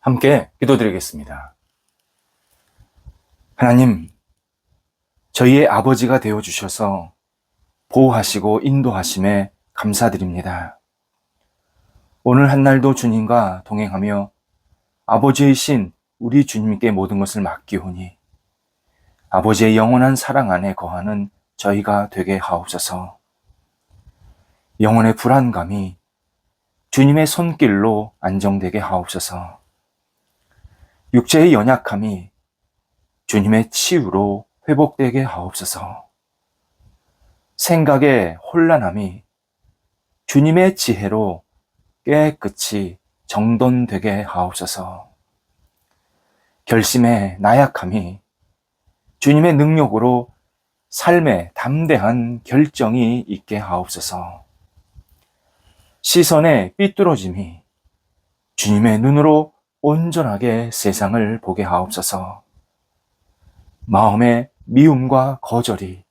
함께 기도드리겠습니다. 하나님, 저희의 아버지가 되어주셔서 보호하시고 인도하심에 감사드립니다. 오늘 한날도 주님과 동행하며 아버지이신 우리 주님께 모든 것을 맡기오니 아버지의 영원한 사랑 안에 거하는 저희가 되게 하옵소서. 영혼의 불안감이 주님의 손길로 안정되게 하옵소서. 육체의 연약함이 주님의 치유로 회복되게 하옵소서. 생각의 혼란함이 주님의 지혜로 깨끗이 정돈되게 하옵소서. 결심의 나약함이 주님의 능력으로 삶에 담대한 결정이 있게 하옵소서. 시선의 삐뚤어짐이 주님의 눈으로 온전하게 세상을 보게 하옵소서. 마음의 미움과 거절이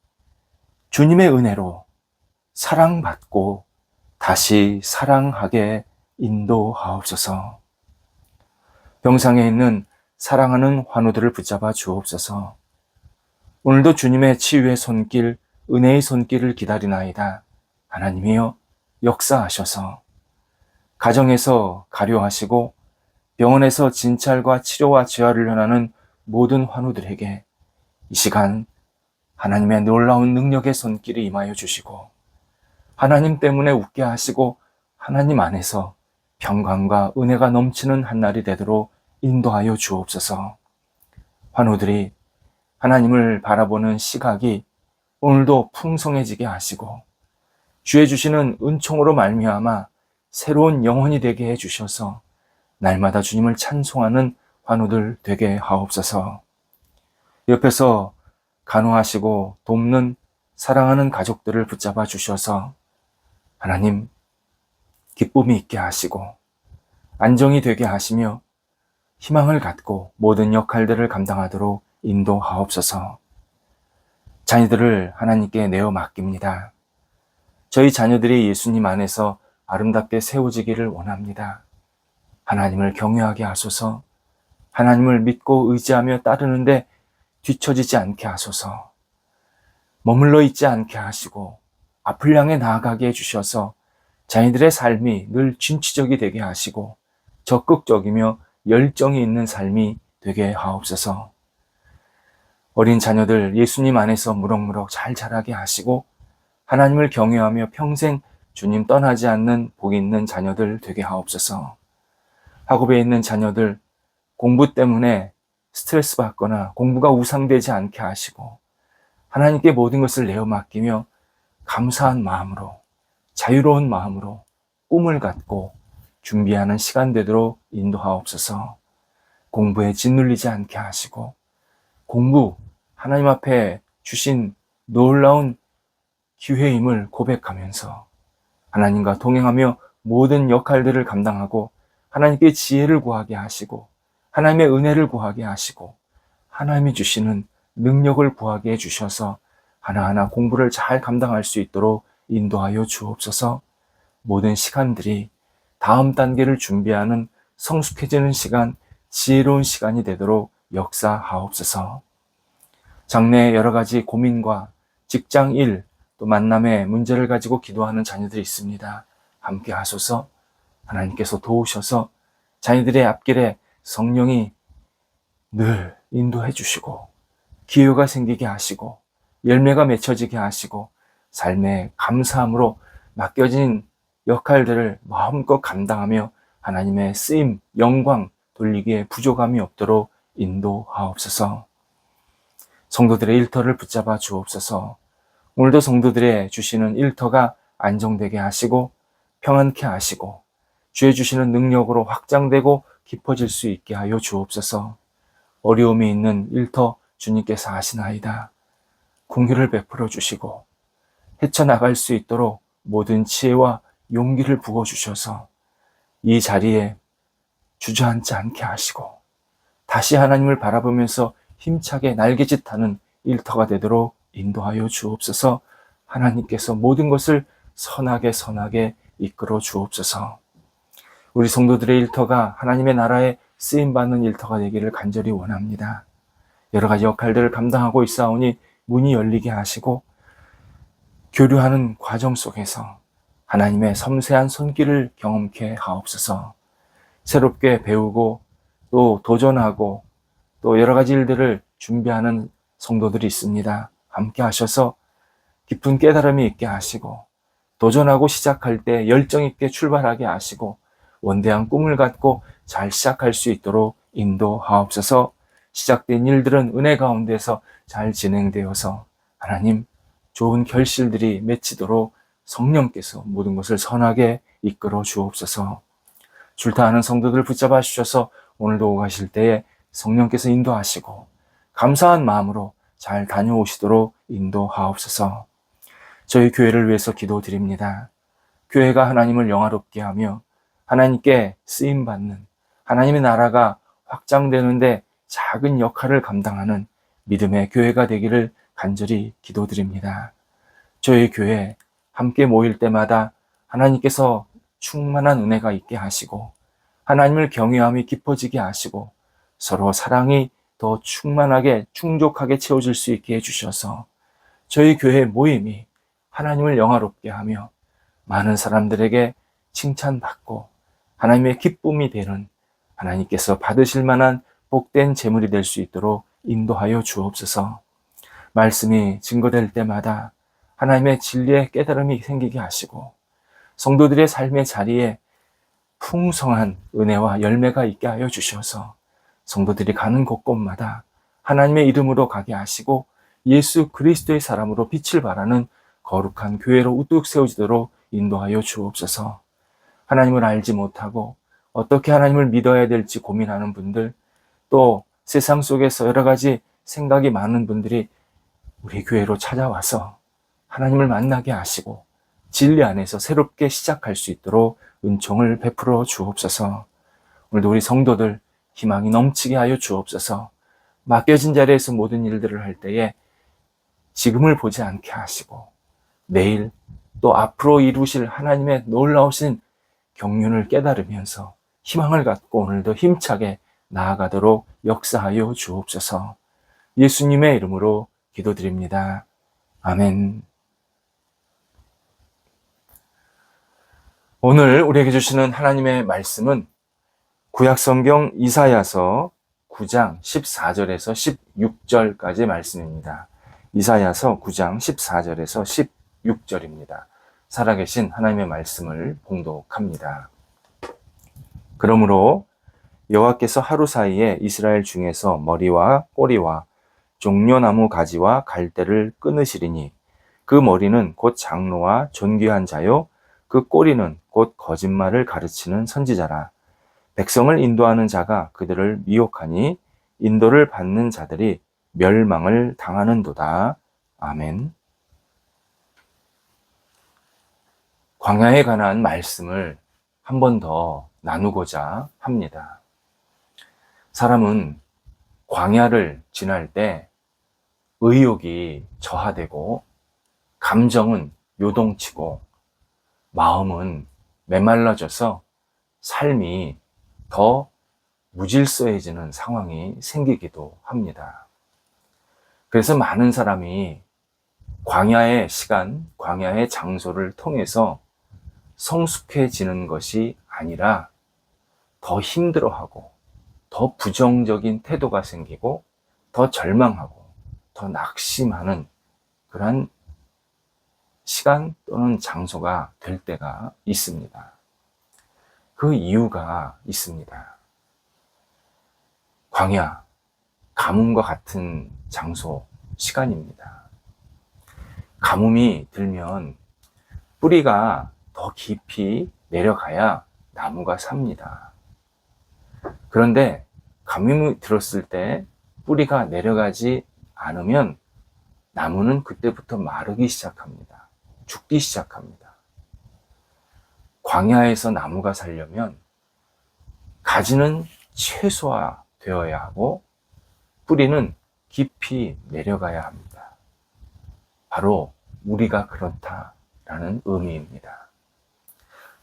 주님의 은혜로 사랑받고 다시 사랑하게 인도하옵소서. 병상에 있는 사랑하는 환우들을 붙잡아 주옵소서. 오늘도 주님의 치유의 손길, 은혜의 손길을 기다리나이다. 하나님이여 역사하셔서 가정에서 가료하시고 병원에서 진찰과 치료와 재활을 hen하는 모든 환우들에게 이 시간 하나님의 놀라운 능력의 손길이 임하여 주시고 하나님 때문에 웃게 하시고 하나님 안에서 평강과 은혜가 넘치는 한날이 되도록 인도하여 주옵소서. 환우들이 하나님을 바라보는 시각이 오늘도 풍성해지게 하시고 주의 주시는 은총으로 말미암아 새로운 영혼이 되게 해주셔서 날마다 주님을 찬송하는 환우들 되게 하옵소서. 옆에서 간호하시고 돕는 사랑하는 가족들을 붙잡아 주셔서 하나님 기쁨이 있게 하시고 안정이 되게 하시며 희망을 갖고 모든 역할들을 감당하도록 인도하옵소서. 자녀들을 하나님께 내어 맡깁니다. 저희 자녀들이 예수님 안에서 아름답게 세워지기를 원합니다. 하나님을 경외하게 하소서. 하나님을 믿고 의지하며 따르는데 뒤처지지 않게 하소서. 머물러 있지 않게 하시고 앞을 향해 나아가게 해주셔서 자녀들의 삶이 늘 진취적이 되게 하시고 적극적이며 열정이 있는 삶이 되게 하옵소서. 어린 자녀들 예수님 안에서 무럭무럭 잘 자라게 하시고 하나님을 경외하며 평생 주님 떠나지 않는 복 있는 자녀들 되게 하옵소서. 학업에 있는 자녀들 공부 때문에 스트레스 받거나 공부가 우상되지 않게 하시고 하나님께 모든 것을 내어 맡기며 감사한 마음으로 자유로운 마음으로 꿈을 갖고 준비하는 시간 되도록 인도하옵소서. 공부에 짓눌리지 않게 하시고 공부 하나님 앞에 주신 놀라운 기회임을 고백하면서 하나님과 동행하며 모든 역할들을 감당하고 하나님께 지혜를 구하게 하시고 하나님의 은혜를 구하게 하시고 하나님이 주시는 능력을 구하게 해주셔서 하나하나 공부를 잘 감당할 수 있도록 인도하여 주옵소서. 모든 시간들이 다음 단계를 준비하는 성숙해지는 시간, 지혜로운 시간이 되도록 역사하옵소서. 장래의 여러 가지 고민과 직장 일, 또 만남의 문제를 가지고 기도하는 자녀들이 있습니다. 함께 하소서. 하나님께서 도우셔서 자녀들의 앞길에 성령이 늘 인도해 주시고 기회가 생기게 하시고 열매가 맺혀지게 하시고 삶의 감사함으로 맡겨진 역할들을 마음껏 감당하며 하나님의 쓰임, 영광 돌리기에 부족함이 없도록 인도하옵소서. 성도들의 일터를 붙잡아 주옵소서. 오늘도 성도들의 주시는 일터가 안정되게 하시고 평안케 하시고 주의 주시는 능력으로 확장되고 깊어질 수 있게 하여 주옵소서. 어려움이 있는 일터 주님께서 아시나이다. 긍휼을 베풀어 주시고 헤쳐나갈 수 있도록 모든 지혜와 용기를 부어주셔서 이 자리에 주저앉지 않게 하시고 다시 하나님을 바라보면서 힘차게 날개짓하는 일터가 되도록 인도하여 주옵소서. 하나님께서 모든 것을 선하게 이끌어 주옵소서. 우리 성도들의 일터가 하나님의 나라의 쓰임받는 일터가 되기를 간절히 원합니다. 여러 가지 역할들을 감당하고 있사오니 문이 열리게 하시고 교류하는 과정 속에서 하나님의 섬세한 손길을 경험케 하옵소서. 새롭게 배우고 또 도전하고 또 여러 가지 일들을 준비하는 성도들이 있습니다. 함께 하셔서 깊은 깨달음이 있게 하시고 도전하고 시작할 때 열정 있게 출발하게 하시고 원대한 꿈을 갖고 잘 시작할 수 있도록 인도하옵소서. 시작된 일들은 은혜 가운데서 잘 진행되어서 하나님 좋은 결실들이 맺히도록 성령께서 모든 것을 선하게 이끌어 주옵소서. 줄타하는 성도들 붙잡아 주셔서 오늘도 오고 가실 때에 성령께서 인도하시고 감사한 마음으로 잘 다녀오시도록 인도하옵소서. 저희 교회를 위해서 기도드립니다. 교회가 하나님을 영화롭게 하며 하나님께 쓰임받는 하나님의 나라가 확장되는데 작은 역할을 감당하는 믿음의 교회가 되기를 간절히 기도드립니다. 저희 교회 함께 모일 때마다 하나님께서 충만한 은혜가 있게 하시고 하나님을 경외함이 깊어지게 하시고 서로 사랑이 더 충만하게 충족하게 채워질 수 있게 해주셔서 저희 교회 모임이 하나님을 영화롭게 하며 많은 사람들에게 칭찬받고 하나님의 기쁨이 되는 하나님께서 받으실 만한 복된 재물이 될 수 있도록 인도하여 주옵소서. 말씀이 증거될 때마다 하나님의 진리의 깨달음이 생기게 하시고 성도들의 삶의 자리에 풍성한 은혜와 열매가 있게 하여 주셔서 성도들이 가는 곳곳마다 하나님의 이름으로 가게 하시고 예수 그리스도의 사람으로 빛을 발하는 거룩한 교회로 우뚝 세워지도록 인도하여 주옵소서. 하나님을 알지 못하고 어떻게 하나님을 믿어야 될지 고민하는 분들, 또 세상 속에서 여러 가지 생각이 많은 분들이 우리 교회로 찾아와서 하나님을 만나게 하시고 진리 안에서 새롭게 시작할 수 있도록 은총을 베풀어 주옵소서. 오늘도 우리 성도들 희망이 넘치게 하여 주옵소서. 맡겨진 자리에서 모든 일들을 할 때에 지금을 보지 않게 하시고 내일 또 앞으로 이루실 하나님의 놀라우신 경륜을 깨달으면서 희망을 갖고 오늘도 힘차게 나아가도록 역사하여 주옵소서. 예수님의 이름으로 기도드립니다. 아멘. 오늘 우리에게 주시는 하나님의 말씀은 구약성경 이사야서 9장 14절에서 16절까지 말씀입니다. 이사야서 9장 14절에서 16절입니다. 살아계신 하나님의 말씀을 봉독합니다. 그러므로 여호와께서 하루 사이에 이스라엘 중에서 머리와 꼬리와 종려나무 가지와 갈대를 끊으시리니 그 머리는 곧 장로와 존귀한 자요 그 꼬리는 곧 거짓말을 가르치는 선지자라. 백성을 인도하는 자가 그들을 미혹하니 인도를 받는 자들이 멸망을 당하는도다. 아멘. 광야에 관한 말씀을 한 번 더 나누고자 합니다. 사람은 광야를 지날 때 의욕이 저하되고 감정은 요동치고 마음은 메말라져서 삶이 더 무질서해지는 상황이 생기기도 합니다. 그래서 많은 사람이 광야의 시간, 광야의 장소를 통해서 성숙해지는 것이 아니라 더 힘들어하고 더 부정적인 태도가 생기고 더 절망하고 더 낙심하는 그런 시간 또는 장소가 될 때가 있습니다. 그 이유가 있습니다. 광야, 가뭄과 같은 장소, 시간입니다. 가뭄이 들면 뿌리가 더 깊이 내려가야 나무가 삽니다. 그런데 가뭄이 들었을 때 뿌리가 내려가지 않으면 나무는 그때부터 마르기 시작합니다. 죽기 시작합니다. 광야에서 나무가 살려면 가지는 최소화되어야 하고 뿌리는 깊이 내려가야 합니다. 바로 우리가 그렇다라는 의미입니다.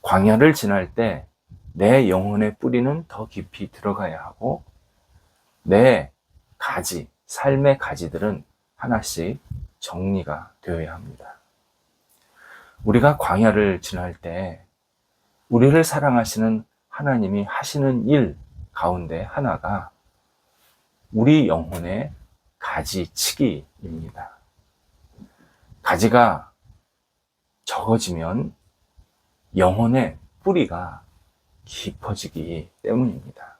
광야를 지날 때 내 영혼의 뿌리는 더 깊이 들어가야 하고 내 가지, 삶의 가지들은 하나씩 정리가 되어야 합니다. 우리가 광야를 지날 때 우리를 사랑하시는 하나님이 하시는 일 가운데 하나가 우리 영혼의 가지치기입니다. 가지가 적어지면 영혼의 뿌리가 깊어지기 때문입니다.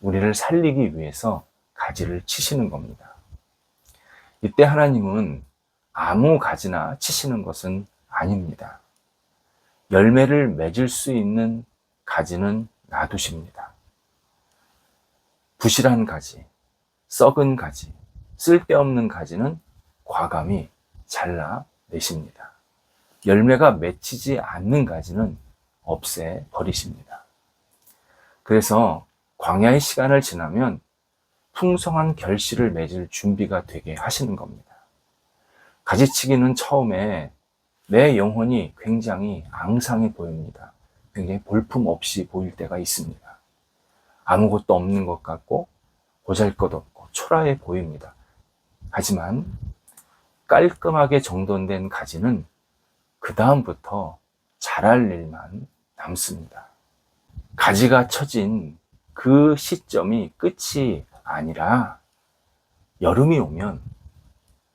우리를 살리기 위해서 가지를 치시는 겁니다. 이때 하나님은 아무 가지나 치시는 것은 아닙니다. 열매를 맺을 수 있는 가지는 놔두십니다. 부실한 가지, 썩은 가지, 쓸데없는 가지는 과감히 잘라내십니다. 열매가 맺히지 않는 가지는 없애버리십니다. 그래서 광야의 시간을 지나면 풍성한 결실을 맺을 준비가 되게 하시는 겁니다. 가지치기는 처음에 내 영혼이 굉장히 앙상해 보입니다. 굉장히 볼품없이 보일 때가 있습니다. 아무것도 없는 것 같고 보잘것없고 초라해 보입니다. 하지만 깔끔하게 정돈된 가지는 그 다음부터 자랄 일만 남습니다. 가지가 처진 그 시점이 끝이 아니라 여름이 오면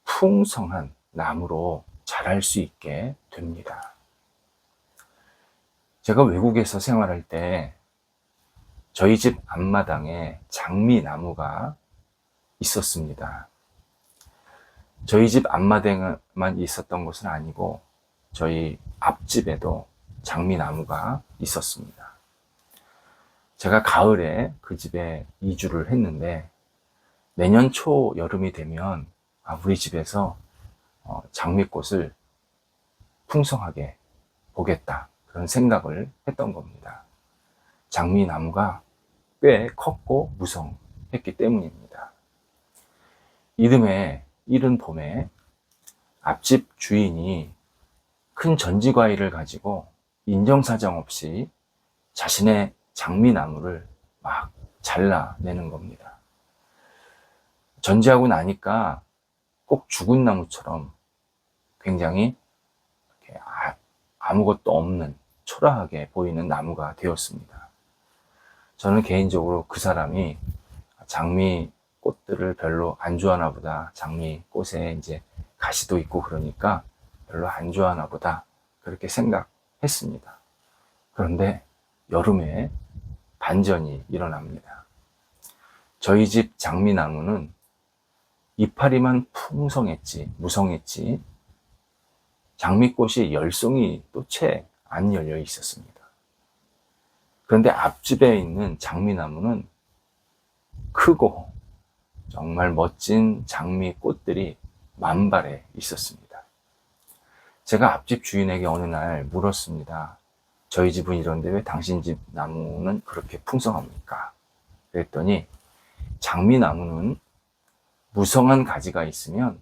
풍성한 나무로 자랄 수 있게 됩니다. 제가 외국에서 생활할 때 저희 집 앞마당에 장미나무가 있었습니다. 저희 집 앞마당에만 있었던 것은 아니고 저희 앞집에도 장미나무가 있었습니다. 제가 가을에 그 집에 이주를 했는데 내년 초 여름이 되면 우리 집에서 장미꽃을 풍성하게 보겠다, 그런 생각을 했던 겁니다. 장미나무가 꽤 컸고 무성했기 때문입니다. 이른 봄에 앞집 주인이 큰 전지과일을 가지고 인정사정 없이 자신의 장미나무를 막 잘라내는 겁니다. 전지하고 나니까 꼭 죽은 나무처럼 굉장히 이렇게 아무것도 없는 초라하게 보이는 나무가 되었습니다. 저는 개인적으로 그 사람이 장미 꽃들을 별로 안 좋아하나 보다, 장미 꽃에 이제 가시도 있고 그러니까 별로 안 좋아하나 보다, 그렇게 생각했습니다. 그런데 여름에 반전이 일어납니다. 저희 집 장미나무는 이파리만 풍성했지, 무성했지, 장미꽃이 열송이 또 채 안 열려 있었습니다. 그런데 앞집에 있는 장미나무는 크고 정말 멋진 장미꽃들이 만발해 있었습니다. 제가 앞집 주인에게 어느 날 물었습니다. 저희 집은 이런데 왜 당신 집 나무는 그렇게 풍성합니까? 그랬더니 장미나무는 무성한 가지가 있으면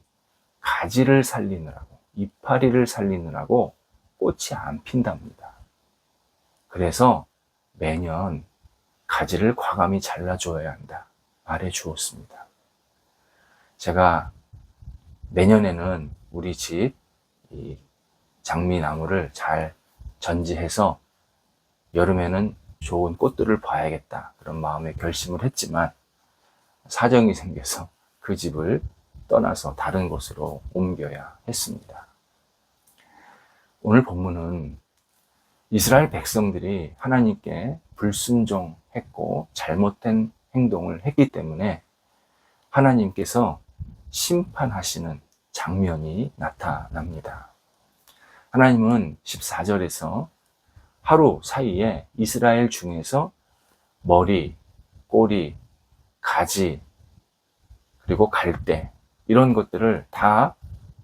가지를 살리느라고, 이파리를 살리느라고 꽃이 안 핀답니다. 그래서 매년 가지를 과감히 잘라줘야 한다 말해 주었습니다. 제가 내년에는 우리 집 이 장미나무를 잘 전지해서 여름에는 좋은 꽃들을 봐야겠다, 그런 마음에 결심을 했지만 사정이 생겨서 그 집을 떠나서 다른 곳으로 옮겨야 했습니다. 오늘 본문은 이스라엘 백성들이 하나님께 불순종했고 잘못된 행동을 했기 때문에 하나님께서 심판하시는 장면이 나타납니다. 하나님은 14절에서 하루 사이에 이스라엘 중에서 머리, 꼬리, 가지, 그리고 갈대, 이런 것들을 다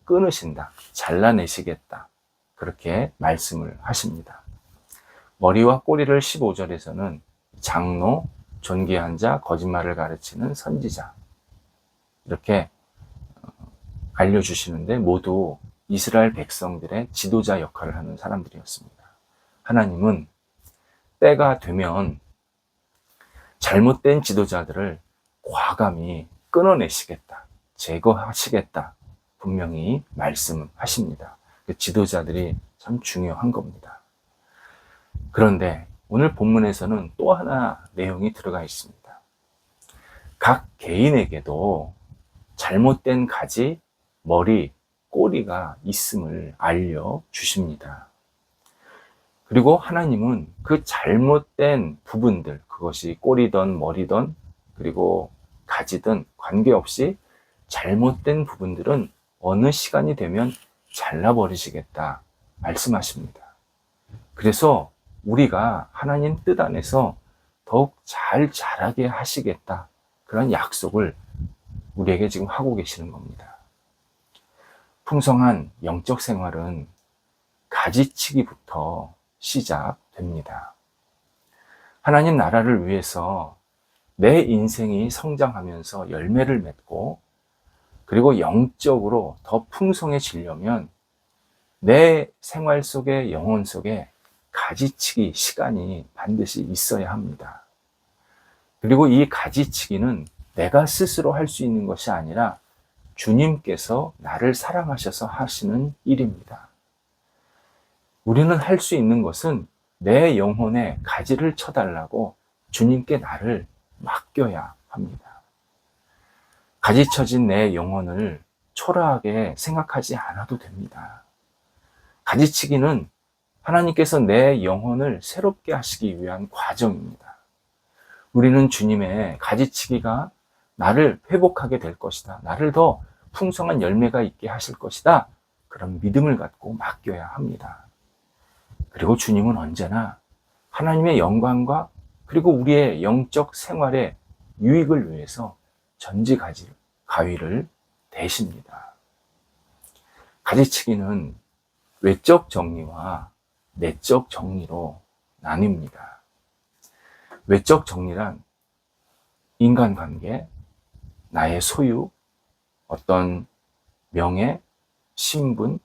끊으신다, 잘라내시겠다, 그렇게 말씀을 하십니다. 머리와 꼬리를 15절에서는 장로, 존귀한 자, 거짓말을 가르치는 선지자, 이렇게 알려주시는데 모두 이스라엘 백성들의 지도자 역할을 하는 사람들이었습니다. 하나님은 때가 되면 잘못된 지도자들을 과감히 끊어내시겠다, 제거하시겠다 분명히 말씀하십니다. 그 지도자들이 참 중요한 겁니다. 그런데 오늘 본문에서는 또 하나 내용이 들어가 있습니다. 각 개인에게도 잘못된 가지, 머리, 꼬리가 있음을 알려주십니다. 그리고 하나님은 그 잘못된 부분들, 그것이 꼬리든 머리든 그리고 가지든 관계없이 잘못된 부분들은 어느 시간이 되면 잘라버리시겠다 말씀하십니다. 그래서 우리가 하나님 뜻 안에서 더욱 잘 자라게 하시겠다, 그런 약속을 우리에게 지금 하고 계시는 겁니다. 풍성한 영적 생활은 가지치기부터 시작됩니다. 하나님 나라를 위해서 내 인생이 성장하면서 열매를 맺고 그리고 영적으로 더 풍성해지려면 내 생활 속에, 영혼 속에 가지치기 시간이 반드시 있어야 합니다. 그리고 이 가지치기는 내가 스스로 할 수 있는 것이 아니라 주님께서 나를 사랑하셔서 하시는 일입니다. 우리는 할 수 있는 것은 내 영혼에 가지를 쳐달라고 주님께 나를 맡겨야 합니다. 가지 쳐진 내 영혼을 초라하게 생각하지 않아도 됩니다. 가지치기는 하나님께서 내 영혼을 새롭게 하시기 위한 과정입니다. 우리는 주님의 가지치기가 나를 회복하게 될 것이다, 나를 더 풍성한 열매가 있게 하실 것이다, 그런 믿음을 갖고 맡겨야 합니다. 그리고 주님은 언제나 하나님의 영광과 그리고 우리의 영적 생활의 유익을 위해서 전지가위를 대십니다. 가지치기는 외적 정리와 내적 정리로 나뉩니다. 외적 정리란 인간관계, 나의 소유, 어떤 명예, 신분,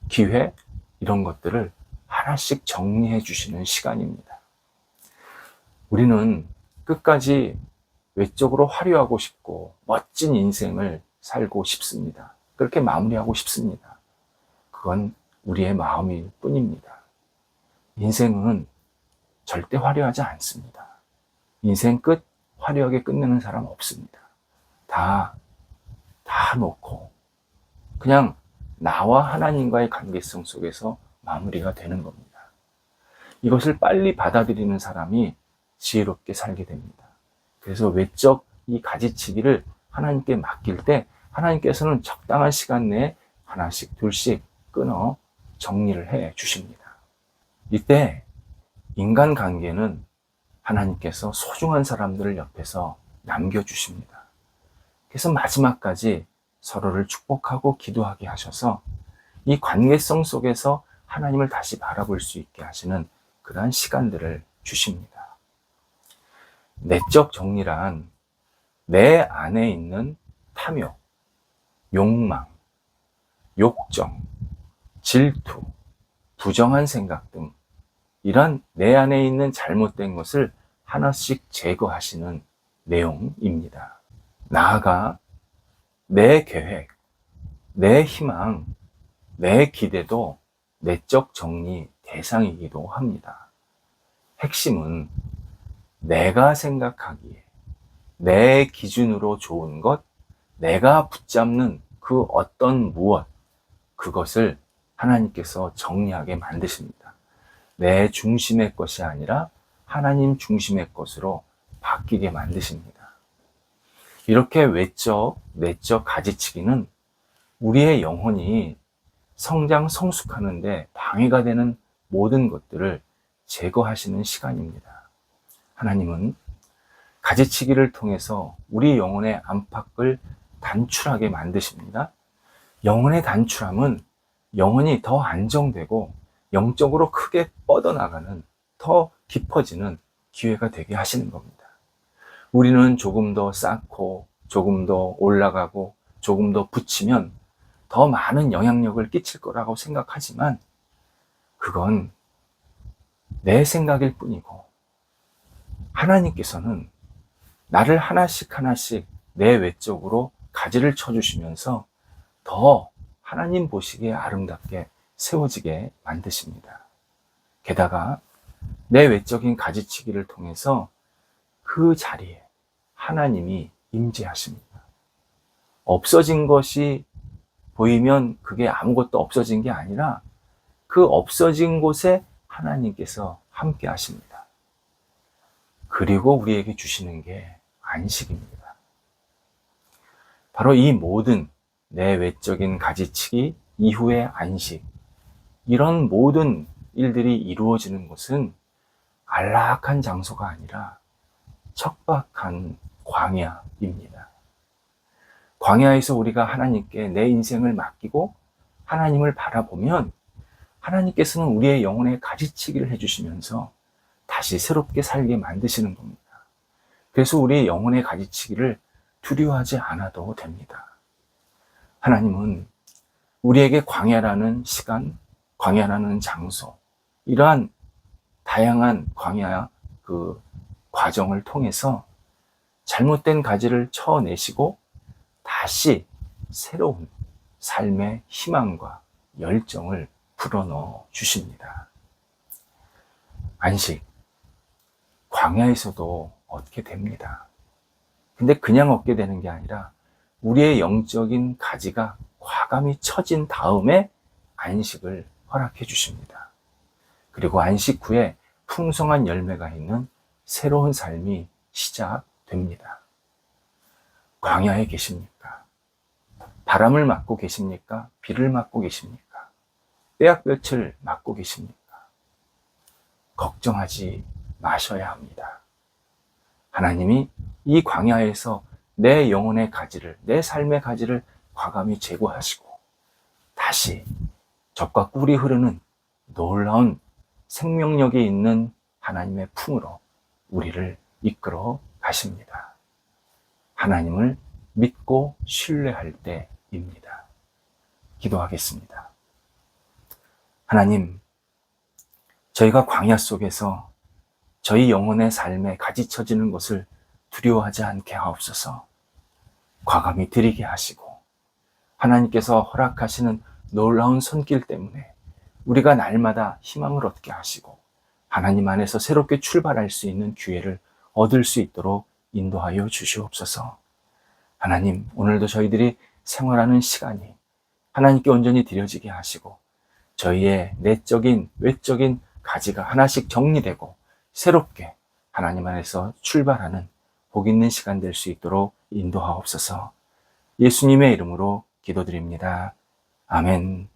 기회, 이런 것들을 하나씩 정리해 주시는 시간입니다. 우리는 끝까지 외적으로 화려하고 싶고 멋진 인생을 살고 싶습니다. 그렇게 마무리하고 싶습니다. 그건 우리의 마음일 뿐입니다. 인생은 절대 화려하지 않습니다. 인생 끝 화려하게 끝내는 사람 없습니다. 다 놓고 그냥 나와 하나님과의 관계성 속에서 마무리가 되는 겁니다. 이것을 빨리 받아들이는 사람이 지혜롭게 살게 됩니다. 그래서 외적 이 가지치기를 하나님께 맡길 때 하나님께서는 적당한 시간 내에 하나씩 둘씩 끊어 정리를 해 주십니다. 이때 인간관계는 하나님께서 소중한 사람들을 옆에서 남겨주십니다. 그래서 마지막까지 서로를 축복하고 기도하게 하셔서 이 관계성 속에서 하나님을 다시 바라볼 수 있게 하시는 그러한 시간들을 주십니다. 내적 정리란 내 안에 있는 탐욕, 욕망, 욕정, 질투, 부정한 생각 등 이런 내 안에 있는 잘못된 것을 하나씩 제거하시는 내용입니다. 나아가 내 계획, 내 희망, 내 기대도 내적 정리 대상이기도 합니다. 핵심은 내가 생각하기에 내 기준으로 좋은 것, 내가 붙잡는 그 어떤 무엇, 그것을 하나님께서 정리하게 만드십니다. 내 중심의 것이 아니라 하나님 중심의 것으로 바뀌게 만드십니다. 이렇게 외적, 내적 가지치기는 우리의 영혼이 성장, 성숙하는데 방해가 되는 모든 것들을 제거하시는 시간입니다. 하나님은 가지치기를 통해서 우리 영혼의 안팎을 단출하게 만드십니다. 영혼의 단출함은 영혼이 더 안정되고 영적으로 크게 뻗어나가는, 더 깊어지는 기회가 되게 하시는 겁니다. 우리는 조금 더 쌓고 조금 더 올라가고 조금 더 붙이면 더 많은 영향력을 끼칠 거라고 생각하지만 그건 내 생각일 뿐이고, 하나님께서는 나를 하나씩 하나씩 내 외적으로 가지를 쳐주시면서 더 하나님 보시기에 아름답게 세워지게 만드십니다. 게다가 내 외적인 가지치기를 통해서 그 자리에 하나님이 임재하십니다. 없어진 것이 보이면 그게 아무것도 없어진 게 아니라 그 없어진 곳에 하나님께서 함께 하십니다. 그리고 우리에게 주시는 게 안식입니다. 바로 이 모든 내 외적인 가지치기 이후의 안식, 이런 모든 일들이 이루어지는 곳은 안락한 장소가 아니라 척박한 광야입니다. 광야에서 우리가 하나님께 내 인생을 맡기고 하나님을 바라보면 하나님께서는 우리의 영혼에 가지치기를 해주시면서 다시 새롭게 살게 만드시는 겁니다. 그래서 우리의 영혼의 가지치기를 두려워하지 않아도 됩니다. 하나님은 우리에게 광야라는 시간, 광야라는 장소, 이러한 다양한 광야 그 과정을 통해서 잘못된 가지를 쳐내시고 다시 새로운 삶의 희망과 열정을 불어넣어 주십니다. 안식, 광야에서도 얻게 됩니다. 근데 그냥 얻게 되는 게 아니라 우리의 영적인 가지가 과감히 쳐진 다음에 안식을 허락해 주십니다. 그리고 안식 후에 풍성한 열매가 있는 새로운 삶이 시작됩니다. 광야에 계십니까? 바람을 맞고 계십니까? 비를 맞고 계십니까? 떼약볕을 맞고 계십니까? 걱정하지 마셔야 합니다. 하나님이 이 광야에서 내 영혼의 가지를, 내 삶의 가지를 과감히 제거하시고 다시 젖과 꿀이 흐르는 놀라운 생명력이 있는 하나님의 품으로 우리를 이끌어 가십니다. 하나님을 믿고 신뢰할 때입니다. 기도하겠습니다. 하나님, 저희가 광야 속에서 저희 영혼의 삶에 가지쳐지는 것을 두려워하지 않게 하옵소서. 과감히 드리게 하시고 하나님께서 허락하시는 놀라운 손길 때문에 우리가 날마다 희망을 얻게 하시고 하나님 안에서 새롭게 출발할 수 있는 기회를 얻을 수 있도록 인도하여 주시옵소서. 하나님, 오늘도 저희들이 생활하는 시간이 하나님께 온전히 드려지게 하시고 저희의 내적인 외적인 가지가 하나씩 정리되고 새롭게 하나님 안에서 출발하는 복 있는 시간 될 수 있도록 인도하옵소서. 예수님의 이름으로 기도드립니다. 아멘.